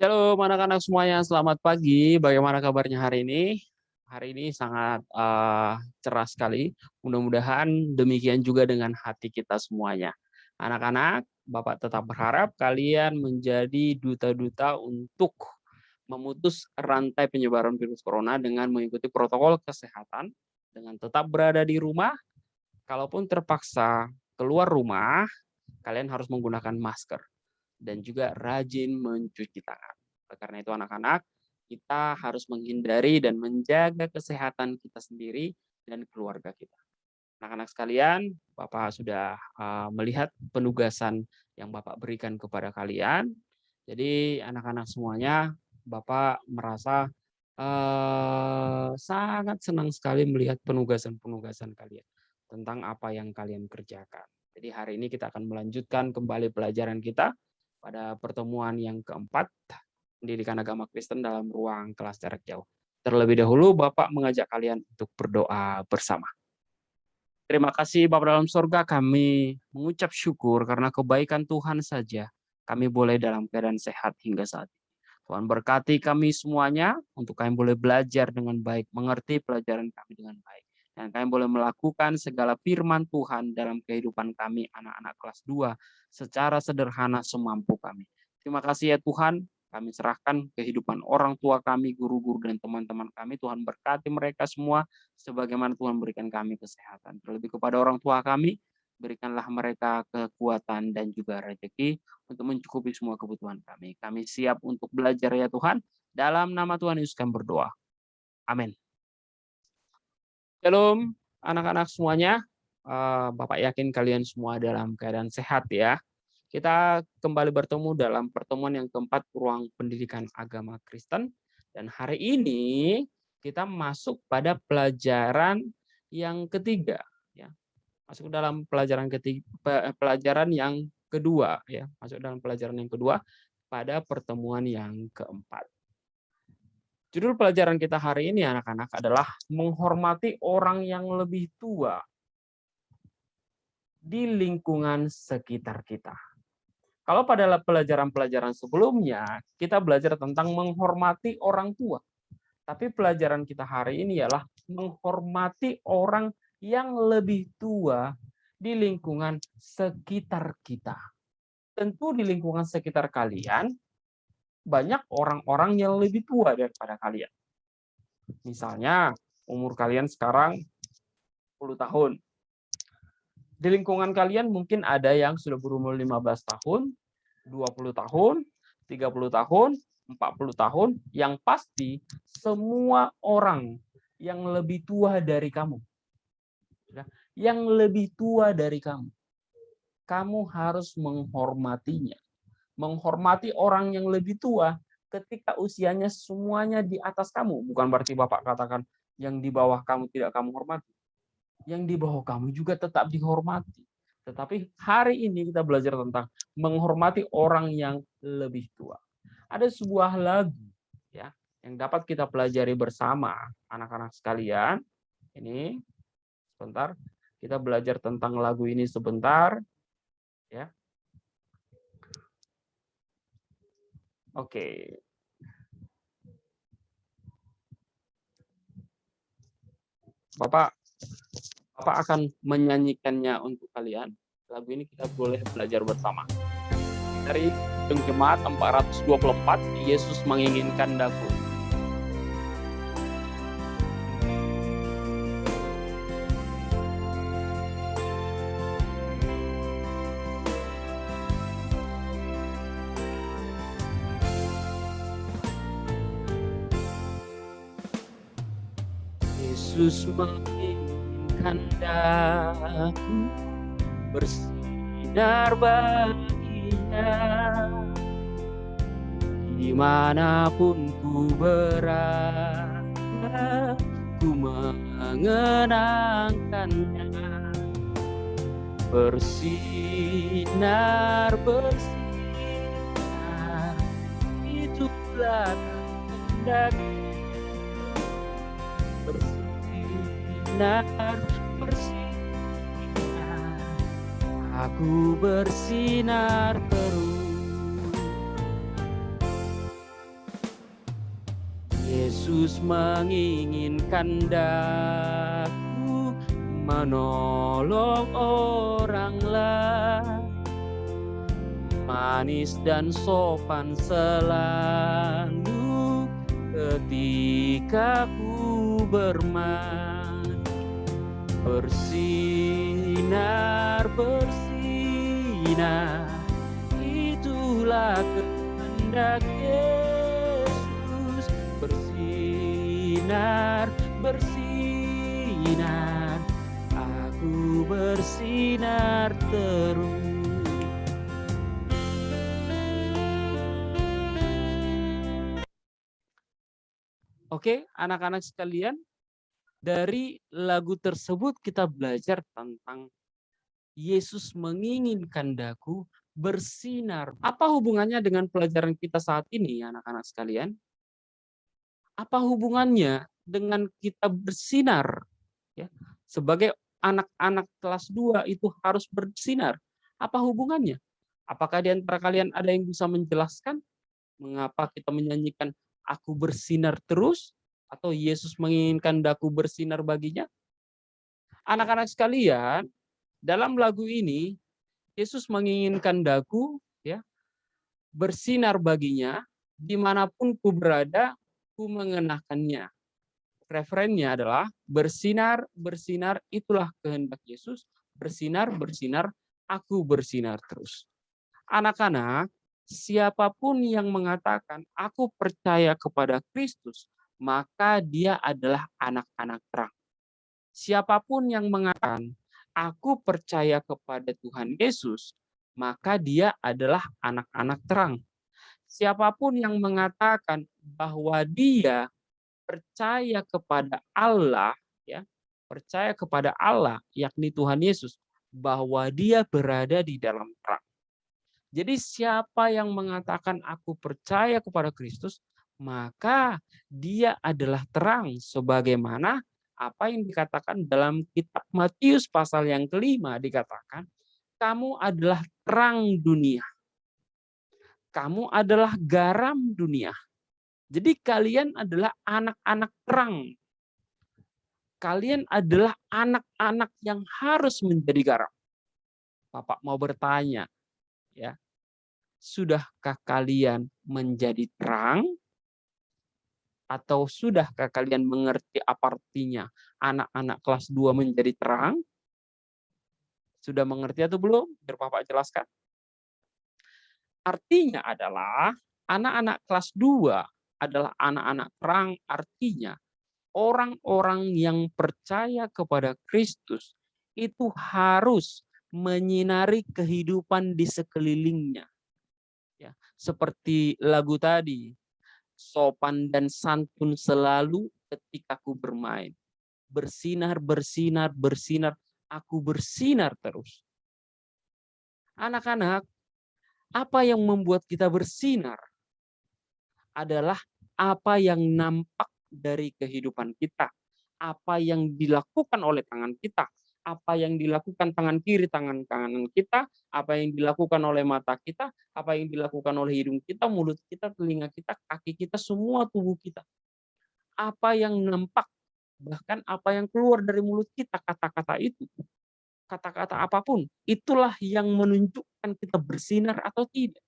Shalom anak-anak semuanya, selamat pagi. Bagaimana kabarnya hari ini? Hari ini sangat cerah sekali. Mudah-mudahan demikian juga dengan hati kita semuanya. Anak-anak, Bapak tetap berharap kalian menjadi duta-duta untuk memutus rantai penyebaran virus corona dengan mengikuti protokol kesehatan, dengan tetap berada di rumah. Kalaupun terpaksa keluar rumah, kalian harus menggunakan masker dan juga rajin mencuci tangan. Karena itu anak-anak, kita harus menghindari dan menjaga kesehatan kita sendiri dan keluarga kita. Anak-anak sekalian, Bapak sudah melihat penugasan yang Bapak berikan kepada kalian. Jadi anak-anak semuanya, Bapak merasa sangat senang sekali melihat penugasan-penugasan kalian tentang apa yang kalian kerjakan. Jadi hari ini kita akan melanjutkan kembali pelajaran kita pada pertemuan yang keempat, pendidikan agama Kristen dalam ruang kelas jarak jauh. Terlebih dahulu, Bapak mengajak kalian untuk berdoa bersama. Terima kasih Bapa dalam surga, kami mengucap syukur karena kebaikan Tuhan saja kami boleh dalam keadaan sehat hingga saat ini. Tuhan berkati kami semuanya untuk kami boleh belajar dengan baik, mengerti pelajaran kami dengan baik. Dan kami boleh melakukan segala firman Tuhan dalam kehidupan kami anak-anak kelas 2 secara sederhana semampu kami. Terima kasih ya Tuhan, kami serahkan kehidupan orang tua kami, guru-guru dan teman-teman kami. Tuhan berkati mereka semua sebagaimana Tuhan berikan kami kesehatan. Terlebih kepada orang tua kami, berikanlah mereka kekuatan dan juga rezeki untuk mencukupi semua kebutuhan kami. Kami siap untuk belajar ya Tuhan. Dalam nama Tuhan Yesus kami berdoa. Amin. Shalom anak-anak semuanya. Bapak yakin kalian semua dalam keadaan sehat ya. Kita kembali bertemu dalam pertemuan yang keempat ruang pendidikan agama Kristen. Dan hari ini kita masuk pada pelajaran yang ketiga. Ya. Masuk dalam pelajaran yang kedua. Ya. Masuk dalam pelajaran yang kedua pada pertemuan yang keempat. Judul pelajaran kita hari ini anak-anak adalah menghormati orang yang lebih tua di lingkungan sekitar kita. Kalau pada pelajaran-pelajaran sebelumnya, kita belajar tentang menghormati orang tua. Tapi pelajaran kita hari ini ialah menghormati orang yang lebih tua di lingkungan sekitar kita. Tentu di lingkungan sekitar kalian, banyak orang-orang yang lebih tua daripada kalian. Misalnya, umur kalian sekarang 10 tahun. Di lingkungan kalian mungkin ada yang sudah berumur 15 tahun, 20 tahun, 30 tahun, 40 tahun, yang pasti semua orang yang lebih tua dari kamu. Yang lebih tua dari kamu harus menghormatinya. Menghormati orang yang lebih tua ketika usianya semuanya di atas kamu. Bukan berarti Bapak katakan yang di bawah kamu tidak kamu hormati. Yang di bawah kamu juga tetap dihormati. Tetapi hari ini kita belajar tentang menghormati orang yang lebih tua. Ada sebuah lagu ya yang dapat kita pelajari bersama anak-anak sekalian. Ini sebentar, kita belajar tentang lagu ini sebentar ya. Oke. Bapak akan menyanyikannya untuk kalian. Lagu ini kita boleh belajar bersama. Dari Jemaat 424, Yesus menginginkan daku. Yesus menginginkan daku bersinar baginya, dimanapun ku berada, ku mengenangkannya. Bersinar, bersinar, itulah kehendak. Bersinar, bersinar, aku bersinar terus. Yesus menginginkan daku menolong orang lain, manis dan sopan selalu ketika ku bermain. Bersinar, bersinar, itulah kehendak Yesus. Bersinar, bersinar, aku bersinar terus. Oke, anak-anak sekalian, dari lagu tersebut kita belajar tentang Yesus menginginkan daku bersinar. Apa hubungannya dengan pelajaran kita saat ini, anak-anak sekalian? Apa hubungannya dengan kita bersinar? Ya, sebagai anak-anak kelas 2 itu harus bersinar. Apa hubungannya? Apakah di antara kalian ada yang bisa menjelaskan mengapa kita menyanyikan aku bersinar terus? Atau Yesus menginginkan daku bersinar baginya? Anak-anak sekalian, dalam lagu ini, Yesus menginginkan daku ya bersinar baginya, dimanapun ku berada, ku mengenakannya. Referennya adalah bersinar, bersinar, itulah kehendak Yesus. Bersinar, bersinar, aku bersinar terus. Anak-anak, siapapun yang mengatakan aku percaya kepada Kristus, maka dia adalah anak-anak terang. Siapapun yang mengatakan aku percaya kepada Tuhan Yesus, maka dia adalah anak-anak terang. Siapapun yang mengatakan bahwa dia percaya kepada Allah, ya, percaya kepada Allah, yakni Tuhan Yesus, bahwa dia berada di dalam terang. Jadi siapa yang mengatakan aku percaya kepada Kristus, maka dia adalah terang, sebagaimana apa yang dikatakan dalam kitab Matius pasal yang kelima, dikatakan, kamu adalah terang dunia. Kamu adalah garam dunia. Jadi kalian adalah anak-anak terang. Kalian adalah anak-anak yang harus menjadi garam. Bapak mau bertanya, ya, sudahkah kalian menjadi terang? Atau sudahkah kalian mengerti apa artinya anak-anak kelas 2 menjadi terang? Sudah mengerti atau belum? Biar Bapak jelaskan. Artinya adalah anak-anak kelas 2 adalah anak-anak terang, artinya orang-orang yang percaya kepada Kristus itu harus menyinari kehidupan di sekelilingnya. Ya, seperti lagu tadi, sopan dan santun selalu ketika aku bermain. Bersinar, bersinar, bersinar, aku bersinar terus. Anak-anak, apa yang membuat kita bersinar adalah apa yang nampak dari kehidupan kita, apa yang dilakukan oleh tangan kita, apa yang dilakukan tangan kiri, tangan kanan kita, apa yang dilakukan oleh mata kita, apa yang dilakukan oleh hidung kita, mulut kita, telinga kita, kaki kita, semua tubuh kita. Apa yang nampak, bahkan apa yang keluar dari mulut kita, kata-kata itu, kata-kata apapun, itulah yang menunjukkan kita bersinar atau tidak.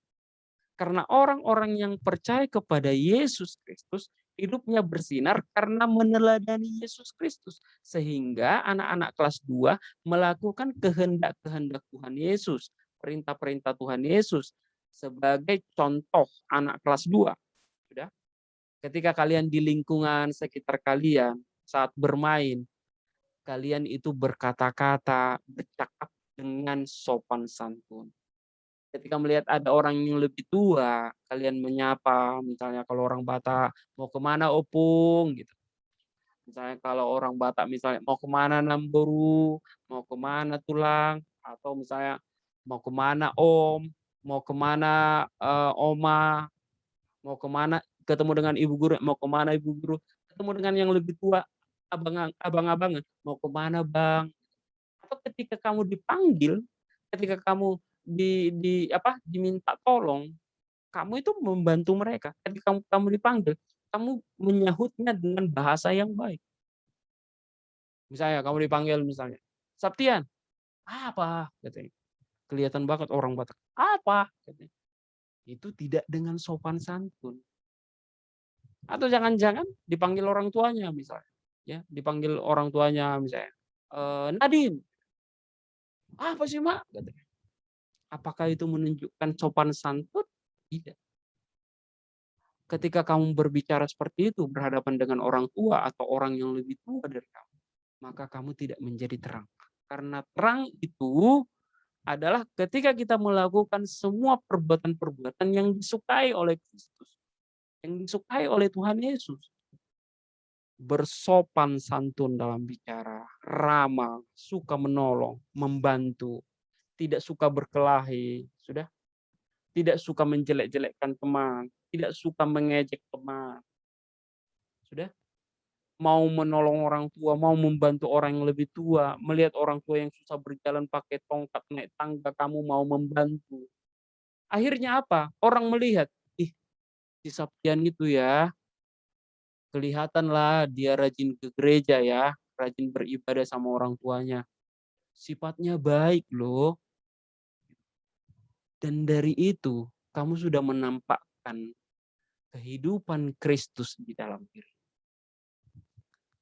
Karena orang-orang yang percaya kepada Yesus Kristus, hidupnya bersinar karena meneladani Yesus Kristus. Sehingga anak-anak kelas 2 melakukan kehendak-kehendak Tuhan Yesus, perintah-perintah Tuhan Yesus. Sebagai contoh anak kelas 2. Sudah? Ketika kalian di lingkungan sekitar kalian, saat bermain, kalian itu berkata-kata, bercakap dengan sopan santun. Ketika melihat ada orang yang lebih tua, kalian menyapa, misalnya kalau orang Batak, mau kemana opung, gitu. Misalnya kalau orang Batak misalnya mau kemana Namboru, mau kemana Tulang, atau misalnya mau kemana Om, mau kemana Oma, mau kemana ketemu dengan ibu guru, mau kemana ibu guru, ketemu dengan yang lebih tua, abang-abangan, mau kemana bang. Atau ketika kamu dipanggil, ketika kamu diminta tolong, kamu itu membantu mereka. Ketika kamu dipanggil, kamu menyahutnya dengan bahasa yang baik. Misalnya kamu dipanggil misalnya, "Sabtian." "Apa?" katanya. Kelihatan banget orang Batak. "Apa?" katanya. Itu tidak dengan sopan santun. Atau jangan-jangan dipanggil orang tuanya misalnya, ya, dipanggil orang tuanya misalnya, "Nadine." "Apa sih, Mak?" katanya. Apakah itu menunjukkan sopan santun? Tidak. Ketika kamu berbicara seperti itu berhadapan dengan orang tua atau orang yang lebih tua dari kamu, maka kamu tidak menjadi terang. Karena terang itu adalah ketika kita melakukan semua perbuatan-perbuatan yang disukai oleh Kristus, yang disukai oleh Tuhan Yesus. Bersopan santun dalam bicara, ramah, suka menolong, membantu, tidak suka berkelahi, sudah, tidak suka menjelek-jelekkan teman, tidak suka mengejek teman, sudah, mau menolong orang tua, mau membantu orang yang lebih tua, melihat orang tua yang susah berjalan pakai tongkat naik tangga, kamu mau membantu. Akhirnya apa? Orang melihat, ih, si Sabtian itu ya, kelihatanlah dia rajin ke gereja ya, rajin beribadah sama orang tuanya. Sifatnya baik loh. Dan dari itu, kamu sudah menampakkan kehidupan Kristus di dalam diri.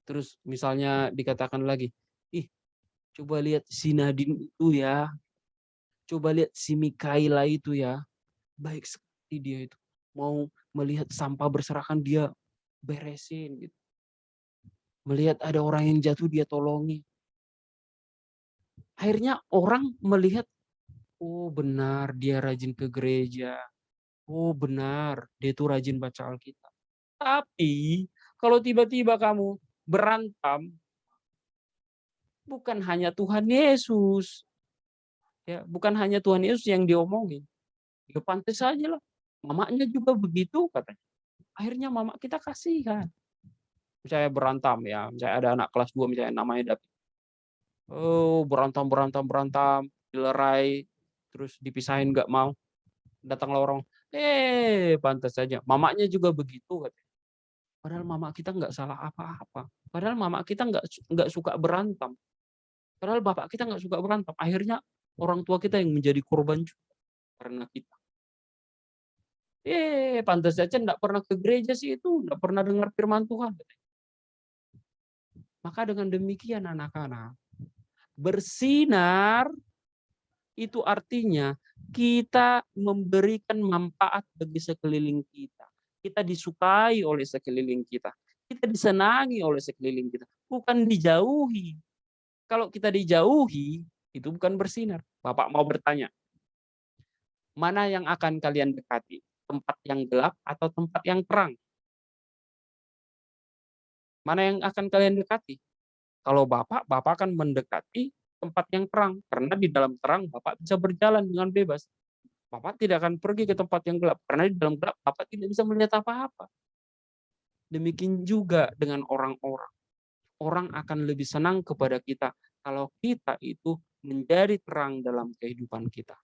Terus misalnya dikatakan lagi, ih, coba lihat si Nadine itu ya, coba lihat si Mikaela itu ya, baik sekali dia itu. Mau melihat sampah berserakan dia beresin gitu. Melihat ada orang yang jatuh dia tolongi. Akhirnya orang melihat, oh benar dia rajin ke gereja. Oh benar dia itu rajin baca Alkitab. Tapi kalau tiba-tiba kamu berantem, bukan hanya Tuhan Yesus, ya, bukan hanya Tuhan Yesus yang diomongin. Ya pantas saja lah. Mamanya juga begitu katanya. Akhirnya mama kita kasihan. Misalnya berantem ya, misalnya ada anak kelas 2 misalnya namanya David. Oh, berantem berantem berantem, dilerai, terus dipisahin nggak mau. Datanglah orang, pantas saja. Mamanya juga begitu katanya. Padahal mama kita nggak salah apa-apa. Padahal mama kita nggak suka berantem. Padahal bapak kita nggak suka berantem. Akhirnya orang tua kita yang menjadi korban juga karena kita. Pantas saja nggak pernah ke gereja sih itu, nggak pernah dengar firman Tuhan. Maka dengan demikian anak-anak, bersinar itu artinya kita memberikan manfaat bagi sekeliling kita. Kita disukai oleh sekeliling kita. Kita disenangi oleh sekeliling kita. Bukan dijauhi. Kalau kita dijauhi, itu bukan bersinar. Bapak mau bertanya, mana yang akan kalian dekati? Tempat yang gelap atau tempat yang terang? Mana yang akan kalian dekati? Kalau Bapak akan mendekati tempat yang terang. Karena di dalam terang Bapak bisa berjalan dengan bebas. Bapak tidak akan pergi ke tempat yang gelap. Karena di dalam gelap Bapak tidak bisa melihat apa-apa. Demikian juga dengan orang-orang. Orang akan lebih senang kepada kita kalau kita itu menjadi terang dalam kehidupan kita.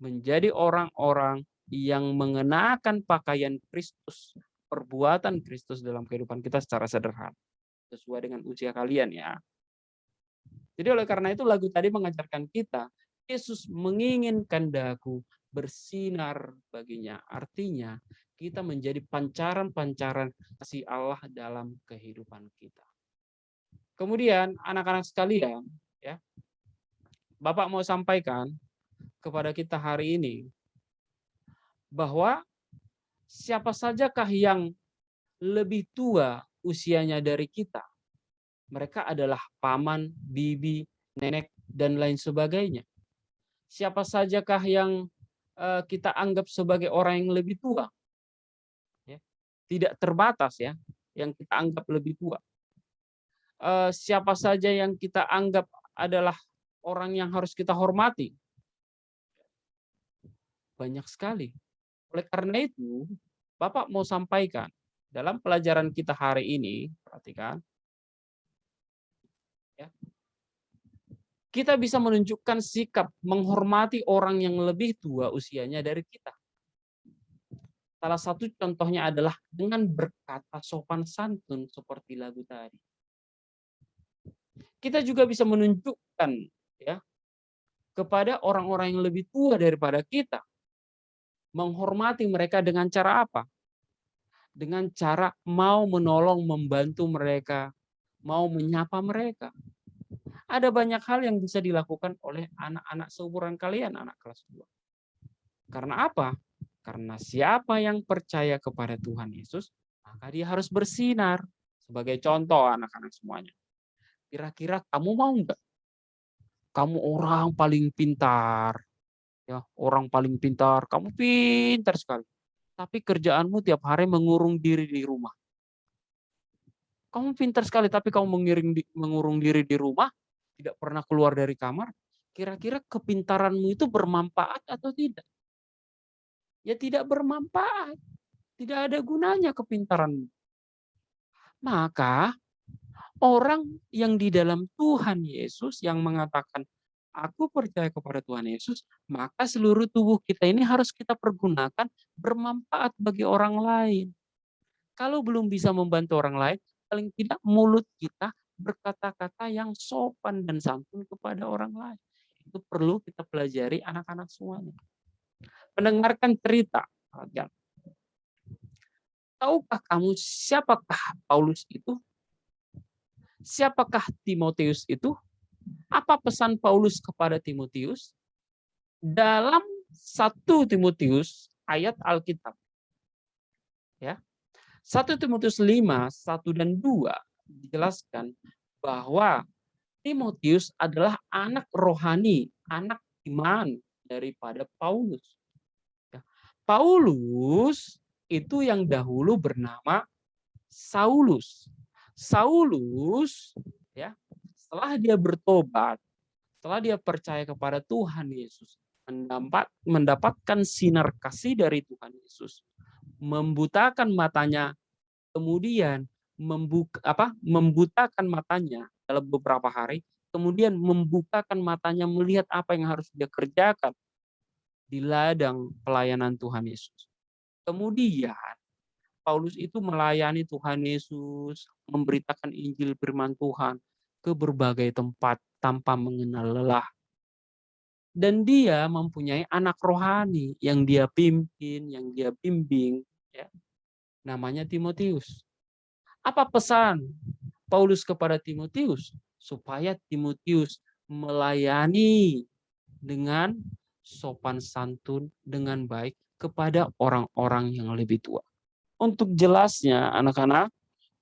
Menjadi orang-orang yang mengenakan pakaian Kristus, perbuatan Kristus dalam kehidupan kita secara sederhana. Sesuai dengan usia kalian ya. Jadi oleh karena itu lagu tadi mengajarkan kita, Yesus menginginkan dagu bersinar baginya. Artinya kita menjadi pancaran-pancaran kasih Allah dalam kehidupan kita. Kemudian anak-anak sekalian, ya, Bapak mau sampaikan kepada kita hari ini bahwa siapa sajakah yang lebih tua usianya dari kita. Mereka adalah paman, bibi, nenek, dan lain sebagainya. Siapa sajakah yang kita anggap sebagai orang yang lebih tua? Ya. Tidak terbatas ya, yang kita anggap lebih tua. Siapa saja yang kita anggap adalah orang yang harus kita hormati? Banyak sekali. Oleh karena itu, Bapak mau sampaikan dalam pelajaran kita hari ini, perhatikan, ya, kita bisa menunjukkan sikap menghormati orang yang lebih tua usianya dari kita. Salah satu contohnya adalah dengan berkata sopan santun seperti lagu tadi. Kita juga bisa menunjukkan ya kepada orang-orang yang lebih tua daripada kita, menghormati mereka dengan cara apa? Dengan cara mau menolong, membantu mereka, mau menyapa mereka. Ada banyak hal yang bisa dilakukan oleh anak-anak seumuran kalian, anak kelas 2. Karena apa? Karena siapa yang percaya kepada Tuhan Yesus, maka dia harus bersinar. Sebagai contoh anak-anak semuanya. Kira-kira kamu mau nggak? Kamu orang paling pintar. Ya, orang paling pintar. Kamu pintar sekali. Tapi kerjaanmu tiap hari mengurung diri di rumah. Kamu pintar sekali, tapi kamu mengurung diri di rumah, tidak pernah keluar dari kamar. Kira-kira kepintaranmu itu bermanfaat atau tidak? Ya tidak bermanfaat. Tidak ada gunanya kepintaranmu. Maka orang yang di dalam Tuhan Yesus yang mengatakan, aku percaya kepada Tuhan Yesus, maka seluruh tubuh kita ini harus kita pergunakan bermanfaat bagi orang lain. Kalau belum bisa membantu orang lain, paling tidak mulut kita berkata-kata yang sopan dan santun kepada orang lain. Itu perlu kita pelajari anak-anak semuanya. Mendengarkan cerita. Tahukah kamu siapakah Paulus itu? Siapakah Timotius itu? Apa pesan Paulus kepada Timotius? Dalam 1 Timotius ayat Alkitab. Ya. 1 Timotius 5, 1 dan 2 dijelaskan bahwa Timotius adalah anak rohani, anak iman daripada Paulus. Paulus itu yang dahulu bernama Saulus. Saulus ya, setelah dia bertobat, setelah dia percaya kepada Tuhan Yesus, mendapatkan sinar kasih dari Tuhan Yesus, membutakan matanya, kemudian membutakan matanya dalam beberapa hari, kemudian membukakan matanya melihat apa yang harus dia kerjakan di ladang pelayanan Tuhan Yesus. Kemudian Paulus itu melayani Tuhan Yesus, memberitakan Injil firman Tuhan ke berbagai tempat tanpa mengenal lelah. Dan dia mempunyai anak rohani yang dia pimpin, yang dia bimbing, ya. Namanya Timotius. Apa pesan Paulus kepada Timotius? Supaya Timotius melayani dengan sopan santun, dengan baik kepada orang-orang yang lebih tua. Untuk jelasnya, anak-anak,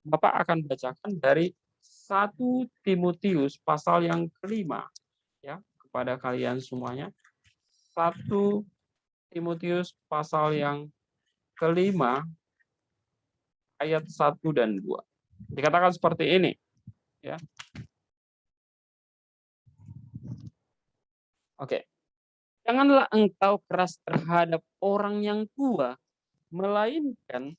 Bapak akan bacakan dari 1 Timotius pasal yang kelima, ya, kepada kalian semuanya. 1 Timotius pasal yang kelima, ayat 1 dan 2. Dikatakan seperti ini. Ya. Oke. Janganlah engkau keras terhadap orang yang tua, melainkan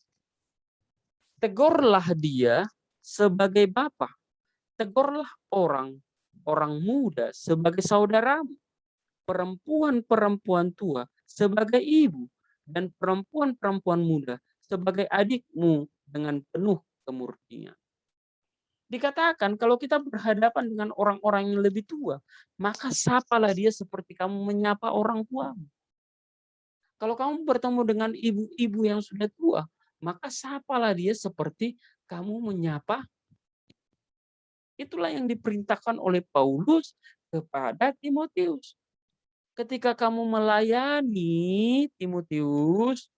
tegurlah dia sebagai bapa. Tegurlah orang muda sebagai saudaramu, perempuan-perempuan tua sebagai ibu, dan perempuan-perempuan muda sebagai adikmu dengan penuh kemurnian. Dikatakan kalau kita berhadapan dengan orang-orang yang lebih tua, maka sapalah dia seperti kamu menyapa orang tuamu. Kalau kamu bertemu dengan ibu-ibu yang sudah tua, maka sapalah dia seperti kamu menyapa. Itulah yang diperintahkan oleh Paulus kepada Timotius. Ketika kamu melayani Timotius,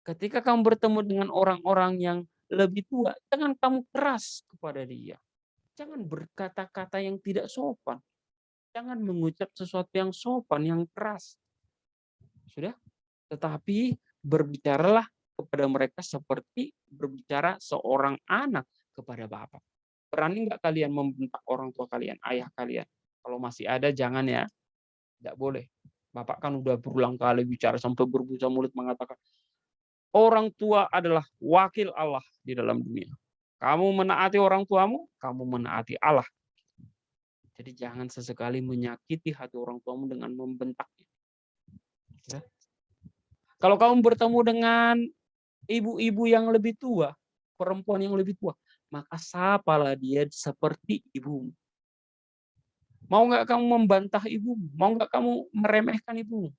ketika kamu bertemu dengan orang-orang yang lebih tua, jangan kamu keras kepada dia. Jangan berkata-kata yang tidak sopan. Jangan mengucap sesuatu yang sopan, yang keras. Sudah? Tetapi berbicaralah kepada mereka seperti berbicara seorang anak kepada bapak. Berani nggak kalian membentak orang tua kalian, ayah kalian? Kalau masih ada, jangan ya. Tidak boleh. Bapak kan udah berulang kali bicara sampai berbusa mulut mengatakan, orang tua adalah wakil Allah di dalam dunia. Kamu menaati orang tuamu, kamu menaati Allah. Jadi jangan sesekali menyakiti hati orang tuamu dengan membentaknya. Ya. Kalau kamu bertemu dengan ibu-ibu yang lebih tua, perempuan yang lebih tua, maka sapalah dia seperti ibumu. Mau nggak kamu membantah ibumu? Mau nggak kamu meremehkan ibumu?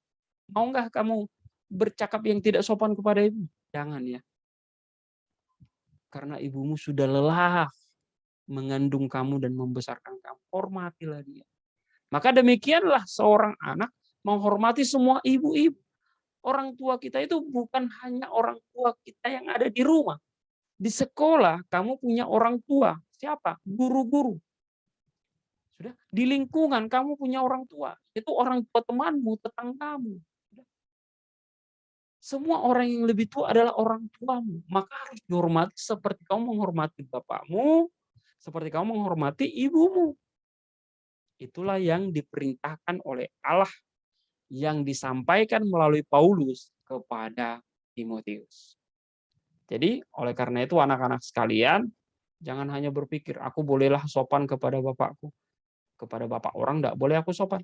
Mau nggak kamu bercakap yang tidak sopan kepada ibu? Jangan ya. Karena ibumu sudah lelah mengandung kamu dan membesarkan kamu. Hormatilah dia. Maka demikianlah seorang anak menghormati semua ibu-ibu. Orang tua kita itu bukan hanya orang tua kita yang ada di rumah. Di sekolah kamu punya orang tua. Siapa? Guru-guru. Sudah. Di lingkungan kamu punya orang tua. Itu orang tua temanmu, tetanggamu. Semua orang yang lebih tua adalah orang tuamu. Maka harus dihormati seperti kamu menghormati bapakmu, seperti kamu menghormati ibumu. Itulah yang diperintahkan oleh Allah yang disampaikan melalui Paulus kepada Timotius. Jadi, oleh karena itu anak-anak sekalian, jangan hanya berpikir, aku bolehlah sopan kepada bapakku. Kepada bapak orang enggak boleh aku sopan.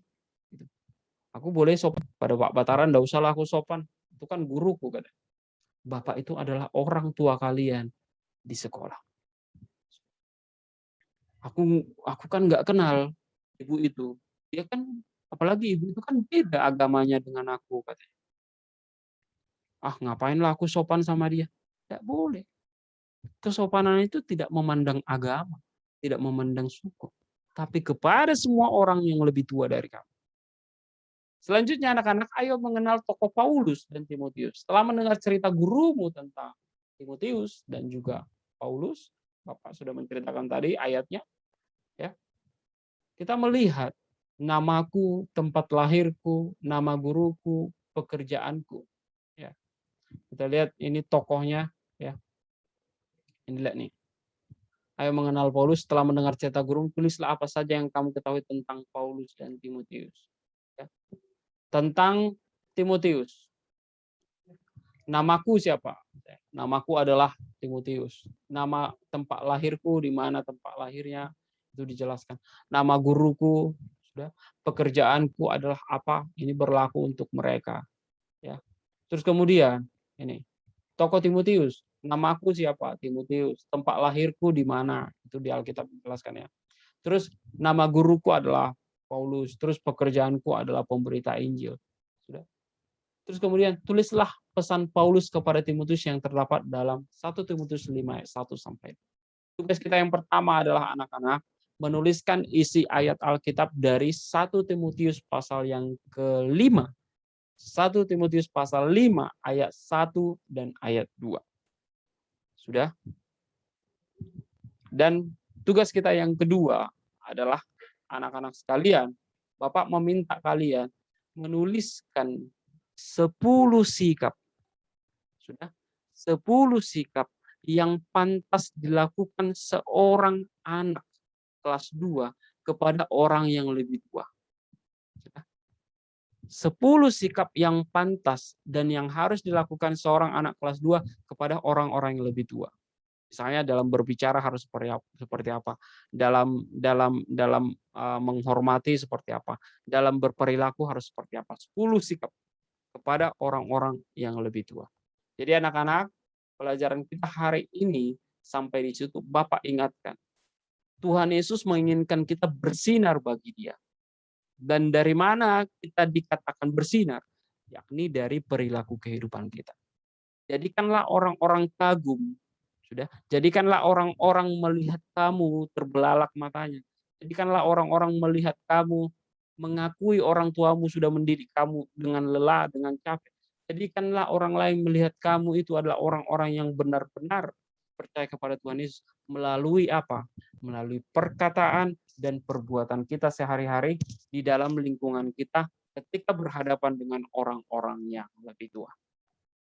Aku boleh sopan. Pada Pak Bataran enggak usahlah aku sopan. Itu kan guruku. Kata. Bapak itu adalah orang tua kalian di sekolah. Aku kan nggak kenal ibu itu. Dia kan, apalagi ibu itu kan beda agamanya dengan aku. Katanya. Ngapainlah aku sopan sama dia? Tidak boleh. Kesopanan itu tidak memandang agama, tidak memandang suku, tapi kepada semua orang yang lebih tua dari kamu. Selanjutnya anak-anak, ayo mengenal tokoh Paulus dan Timotius. Setelah mendengar cerita gurumu tentang Timotius dan juga Paulus, Bapak sudah menceritakan tadi ayatnya, ya. Kita melihat namaku, tempat lahirku, nama guruku, pekerjaanku. Ya. Kita lihat ini tokohnya, ya. Ini lihat nih. Ayo mengenal Paulus, setelah mendengar cerita guru, tulislah apa saja yang kamu ketahui tentang Paulus dan Timotius. Ya. Tentang Timotius. Namaku siapa? Namaku adalah Timotius. Nama tempat lahirku, di mana tempat lahirnya, itu dijelaskan. Nama guruku, sudah. Pekerjaanku adalah apa? Ini berlaku untuk mereka. Ya. Terus kemudian, ini. Tokoh Timotius. Namaku siapa? Timotius. Tempat lahirku di mana? Itu di Alkitab dijelaskan ya. Terus nama guruku adalah Paulus. Terus pekerjaanku adalah pemberita Injil. Sudah. Terus kemudian tulislah pesan Paulus kepada Timotius yang terdapat dalam 1 Timotius 5 ayat 1 sampai. Tugas kita yang pertama adalah anak-anak menuliskan isi ayat Alkitab dari 1 Timotius pasal yang ke-5. 1 Timotius pasal 5 ayat 1 dan ayat 2. Sudah? Dan tugas kita yang kedua adalah anak-anak sekalian, Bapak meminta kalian menuliskan 10 sikap. Sudah? 10 sikap yang pantas dilakukan seorang anak kelas 2 kepada orang yang lebih tua. Sudah? 10 sikap yang pantas dan yang harus dilakukan seorang anak kelas 2 kepada orang-orang yang lebih tua. Misalnya dalam berbicara harus seperti apa, dalam menghormati seperti apa, dalam berperilaku harus seperti apa. 10 sikap kepada orang-orang yang lebih tua. Jadi anak-anak, pelajaran kita hari ini sampai di situ Bapak ingatkan. Tuhan Yesus menginginkan kita bersinar bagi Dia. Dan dari mana kita dikatakan bersinar? Yakni dari perilaku kehidupan kita. Jadikanlah orang-orang kagum. Sudah. Jadikanlah orang-orang melihat kamu terbelalak matanya. Jadikanlah orang-orang melihat kamu mengakui orang tuamu sudah mendidik kamu dengan lelah, dengan capek. Jadikanlah orang lain melihat kamu itu adalah orang-orang yang benar-benar percaya kepada Tuhan Yesus melalui apa? Melalui perkataan dan perbuatan kita sehari-hari di dalam lingkungan kita ketika berhadapan dengan orang-orang yang lebih tua.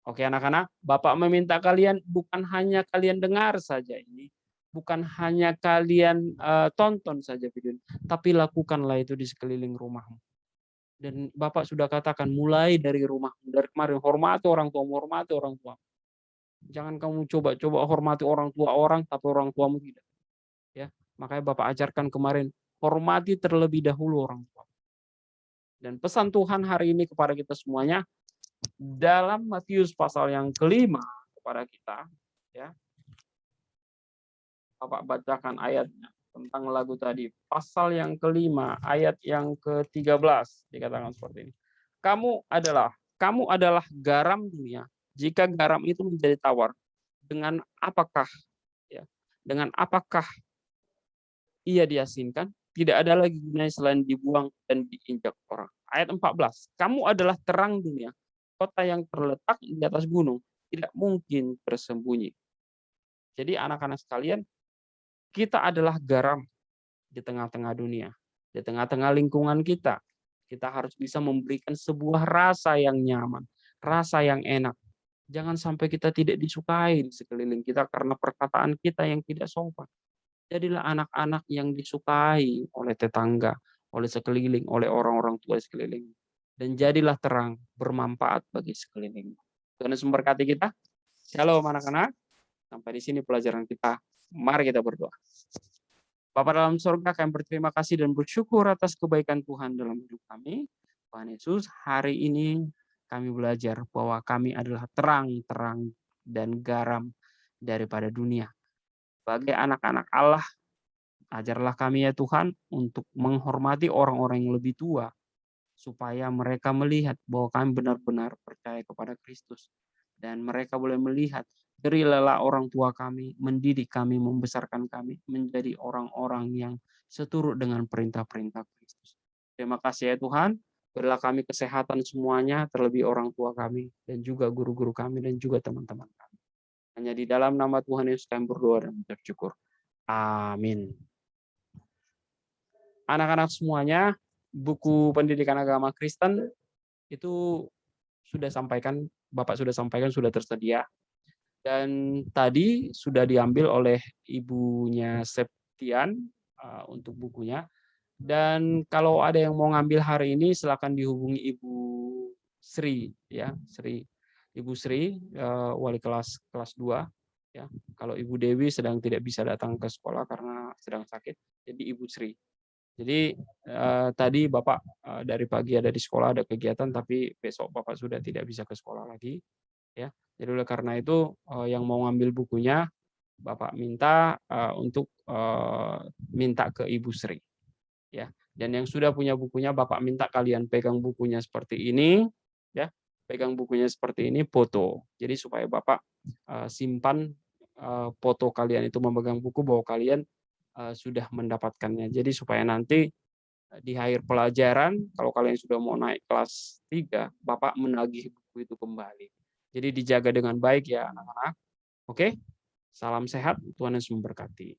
Oke anak-anak, Bapak meminta kalian bukan hanya kalian dengar saja ini, bukan hanya kalian tonton saja video ini, tapi lakukanlah itu di sekeliling rumahmu. Dan Bapak sudah katakan mulai dari rumah, dari kemarin hormati orang tua, hormati orang tua. Jangan kamu coba-coba hormati orang tua orang, tapi orang tuamu tidak. Ya, makanya Bapak ajarkan kemarin hormati terlebih dahulu orang tua. Dan pesan Tuhan hari ini kepada kita semuanya, dalam Matius pasal yang kelima kepada kita, ya. Bapak bacakan ayatnya tentang lagu tadi. Pasal yang kelima, ayat yang ke-13 dikatakan seperti ini. Kamu adalah garam dunia. Jika garam itu menjadi tawar, dengan apakah ya? Dengan apakah ia diasinkan? Tidak ada lagi gunanya selain dibuang dan diinjak orang. Ayat 14. Kamu adalah terang dunia. Kota yang terletak di atas gunung tidak mungkin tersembunyi. Jadi anak-anak sekalian, kita adalah garam di tengah-tengah dunia, di tengah-tengah lingkungan kita. Kita harus bisa memberikan sebuah rasa yang nyaman, rasa yang enak. Jangan sampai kita tidak disukai di sekeliling kita karena perkataan kita yang tidak sopan. Jadilah anak-anak yang disukai oleh tetangga, oleh sekeliling, oleh orang-orang tua sekeliling. Dan jadilah terang, bermanfaat bagi sekeliling. Tuhan Yesus memberkati kita. Shalom anak-anak. Sampai di sini pelajaran kita. Mari kita berdoa. Bapa dalam surga, kami berterima kasih dan bersyukur atas kebaikan Tuhan dalam hidup kami. Tuhan Yesus, hari ini kami belajar bahwa kami adalah terang dan garam daripada dunia. Sebagai anak-anak Allah, ajarlah kami ya Tuhan untuk menghormati orang-orang yang lebih tua, supaya mereka melihat bahwa kami benar-benar percaya kepada Kristus. Dan mereka boleh melihat dari lelah orang tua kami, mendidik kami, membesarkan kami, menjadi orang-orang yang seturut dengan perintah-perintah Kristus. Terima kasih ya Tuhan, berilah kami kesehatan semuanya, terlebih orang tua kami, dan juga guru-guru kami, dan juga teman-teman kami. Hanya di dalam nama Tuhan Yesus kami berdoa dan bersyukur. Amin. Anak-anak semuanya, buku pendidikan agama Kristen itu sudah Bapak sudah sampaikan, sudah tersedia. Dan tadi sudah diambil oleh ibunya Septian untuk bukunya. Dan kalau ada yang mau ngambil hari ini, silakan dihubungi Ibu Sri, ya, Ibu Sri, wali kelas 2. Ya, kalau Ibu Dewi sedang tidak bisa datang ke sekolah karena sedang sakit, jadi Ibu Sri. Jadi tadi Bapak dari pagi ada di sekolah, ada kegiatan, tapi besok Bapak sudah tidak bisa ke sekolah lagi. Ya, jadi oleh karena itu yang mau ngambil bukunya Bapak minta untuk minta ke Ibu Sri, ya. Dan yang sudah punya bukunya Bapak minta kalian pegang bukunya seperti ini, ya, pegang bukunya seperti ini, foto. Jadi supaya Bapak simpan foto kalian itu memegang buku bahwa kalian sudah mendapatkannya. Jadi supaya nanti di akhir pelajaran, kalau kalian sudah mau naik kelas 3, Bapak menagih buku itu kembali. Jadi dijaga dengan baik ya anak-anak. Oke? Salam sehat, Tuhan Yesus memberkati.